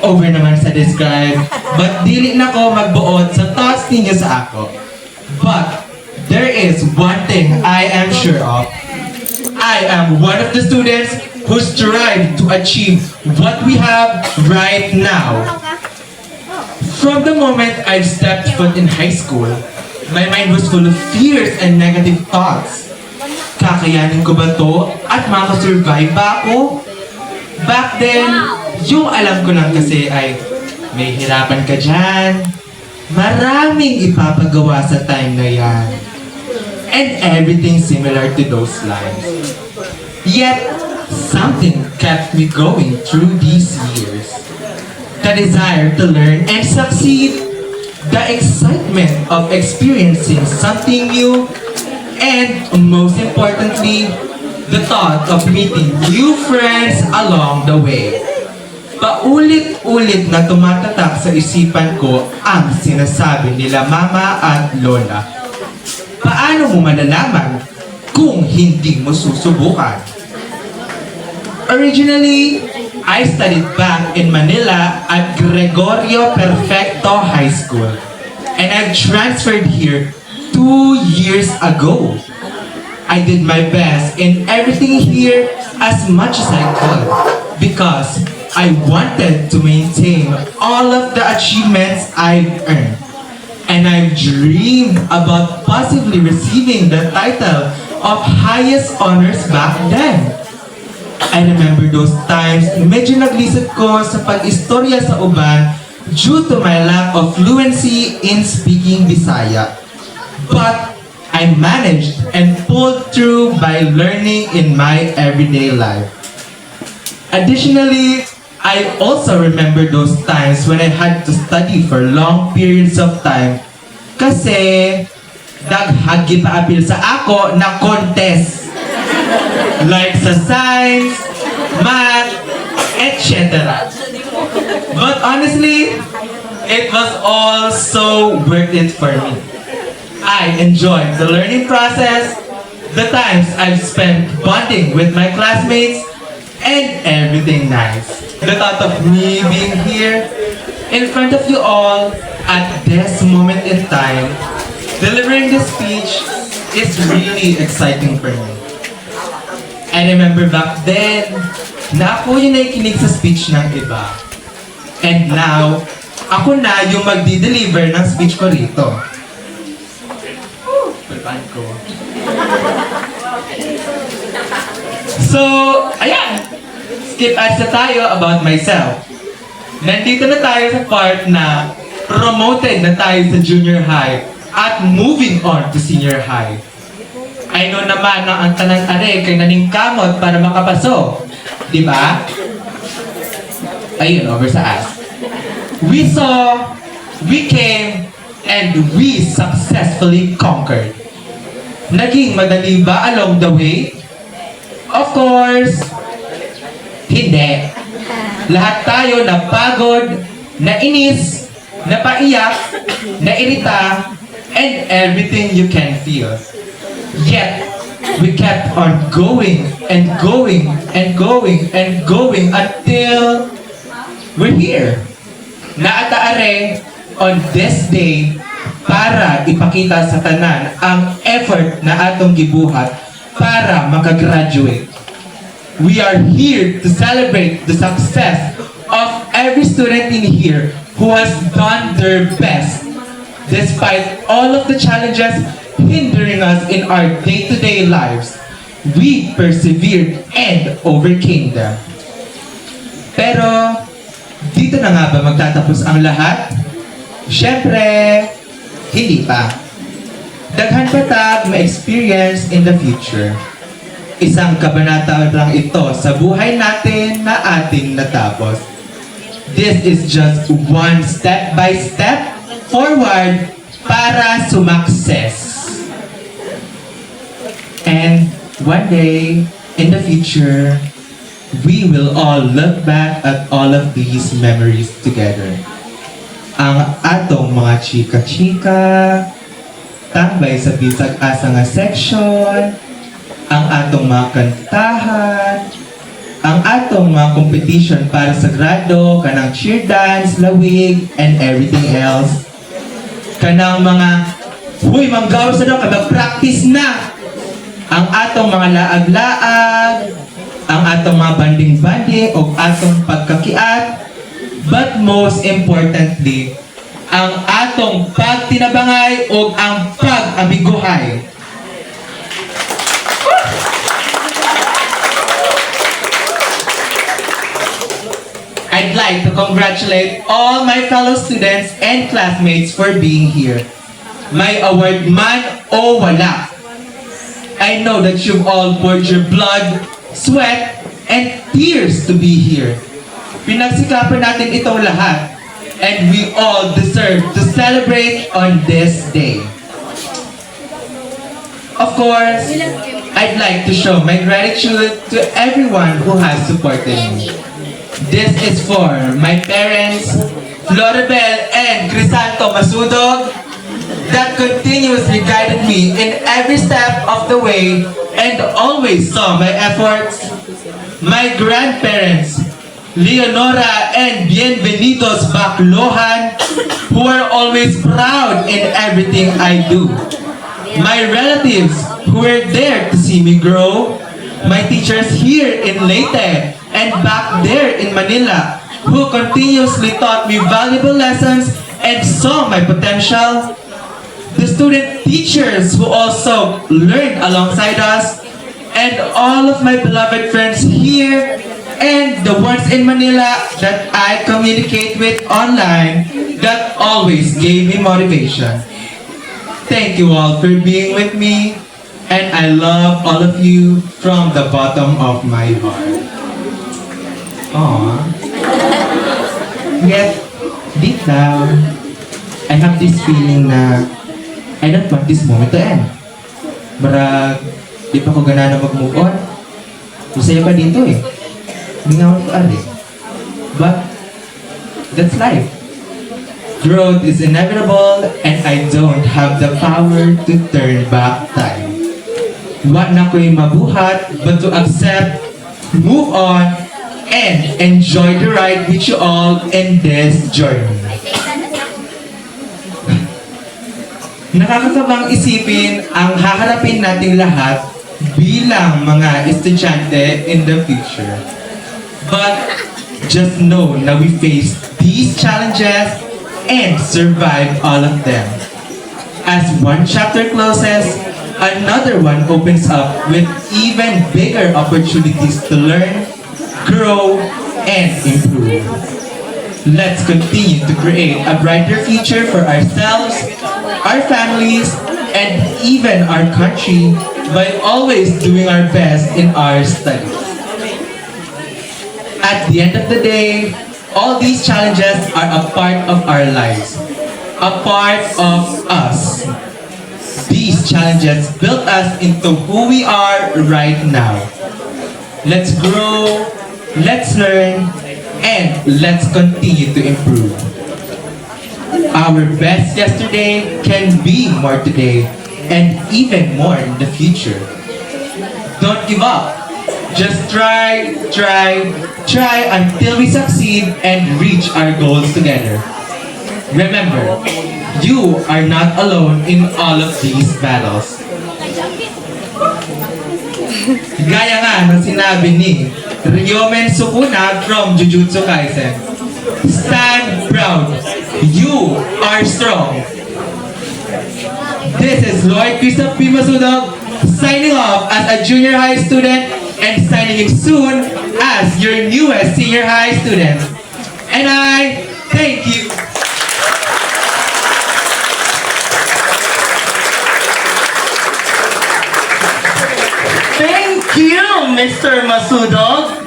Over naman sa describe, but dili na ko magbuot sa thoughts ninyo sa ako. But there is one thing I am sure of. I am one of the students who strive to achieve what we have right now. From the moment I stepped foot in high school, my mind was full of fears and negative thoughts. Kakayanin ko ba to at makasurvive ba ako? Back then, yung alam ko lang kasi ay may hirapan ka dyan. Maraming ipapagawa sa time na yan. And everything similar to those lines. Yet, something kept me going through these years. The desire to learn and succeed, the excitement of experiencing something new, and most importantly, the thought of meeting new friends along the way. Paulit-ulit na tumatatak sa isipan ko ang sinasabi nila mama at lola. Paano mo malalaman kung hindi mo susubukan? Originally, I studied back in Manila at Gregorio Perfecto High School. And I've transferred here 2 years ago. I did my best in everything here as much as I could because I wanted to maintain all of the achievements I've earned. And I've dreamed about possibly receiving the title of highest honors back then. I remember those times, medyo naglisod ko sa pag-istorya sa uban due to my lack of fluency in speaking Bisaya. But I managed and pulled through by learning in my everyday life. Additionally, I also remember those times when I had to study for long periods of time kasi daghang gipaapil sa ako na contest. Like sa science, math, etc. But honestly, it was all so worth it for me. I enjoyed the learning process, the times I've spent bonding with my classmates, and everything nice. The thought of me being here in front of you all at this moment in time, delivering this speech is really exciting for me. I remember back then na ako yung nakikinig sa speech ng iba. And now, ako na yung magdi-deliver ng speech ko rito. Pagpaan ko. So, ayan. Skip ads na tayo about myself. Nandito na tayo sa part na promoted na tayo sa junior high at moving on to senior high. I know naman na ang tanang are kay naning kamot para makapaso. Diba? Ayun, over sa us. We saw, we came, and we successfully conquered. Naging madali ba along the way? Of course, hindi. Lahat tayo napagod, nainis, napaiyak, nairita, and everything you can feel. Yet, we kept on going and going and going and going until we're here. Naataare on this day para ipakita sa tanan ang effort na atong gibuhat para makagraduate. We are here to celebrate the success of every student in here who has done their best despite all of the challenges hindering us in our day-to-day lives. We persevered and overcame them. Pero, dito na nga ba magtatapos ang lahat? Siyempre, hindi pa. Daghan pa tag ma-experience in the future. Isang kabanata lang ito sa buhay natin na ating natapos. This is just one step-by-step forward para sumakses. And one day, in the future, we will all look back at all of these memories together. Ang atong mga chika-chika, tambay sa bisag asa nga section, ang atong mga kantahan, ang atong mga competition para sa grado, kanang cheer dance, lawig, and everything else. Kanang mga, huy, manggaw sa daw, practice na! Ang atong mga laag-laag, ang atong mga banding-banding, o atong pagkakiat, but most importantly, ang atong pagtinabangay o ang pag-abiguhay. I'd like to congratulate all my fellow students and classmates for being here. May award man o wala. I know that you've all poured your blood, sweat, and tears to be here. Pinagsikapan natin itong lahat, and we all deserve to celebrate on this day. Of course, I'd like to show my gratitude to everyone who has supported me. This is for my parents, Floribel and Crisanto Masudog, that continuously guided me in every step of the way and always saw my efforts. My grandparents, Leonora and Bienvenidos Baclohan, who are always proud in everything I do. My relatives who were there to see me grow. My teachers here in Leyte and back there in Manila, who continuously taught me valuable lessons and saw my potential. The student teachers who also learned alongside us, and all of my beloved friends here and the ones in Manila that I communicate with online that always gave me motivation. Thank you all for being with me, and I love all of you from the bottom of my heart. Aww. Yet, deep down, I have this feeling na I don't want this moment to end. Marag, di pa ko gana na mag-move on. Masaya pa dito eh. Hindi nga ako ari. But, that's life. Growth is inevitable and I don't have the power to turn back time. What na ko'y mabuhat but to accept, move on, and enjoy the ride with you all in this journey. Nakakakabang isipin ang haharapin nating lahat bilang mga estudyante in the future. But just know na we face these challenges and survive all of them. As one chapter closes, another one opens up with even bigger opportunities to learn, grow, and improve. Let's continue to create a brighter future for ourselves, our families, and even our country by always doing our best in our studies. At the end of the day, all these challenges are a part of our lives, a part of us. These challenges built us into who we are right now. Let's grow, let's learn, and let's continue to improve. Our best yesterday can be more today, and even more in the future. Don't give up. Just try until we succeed and reach our goals together. Remember, you are not alone in all of these battles. Gaya nga ng sinabi ni Ryomen Sukuna from Jujutsu Kaisen. Stand proud. You are strong. This is Lloyd Christoph P. Masudog signing off as a junior high student and signing in soon as your newest senior high student. And I thank you. Thank you, Mr. Masudog.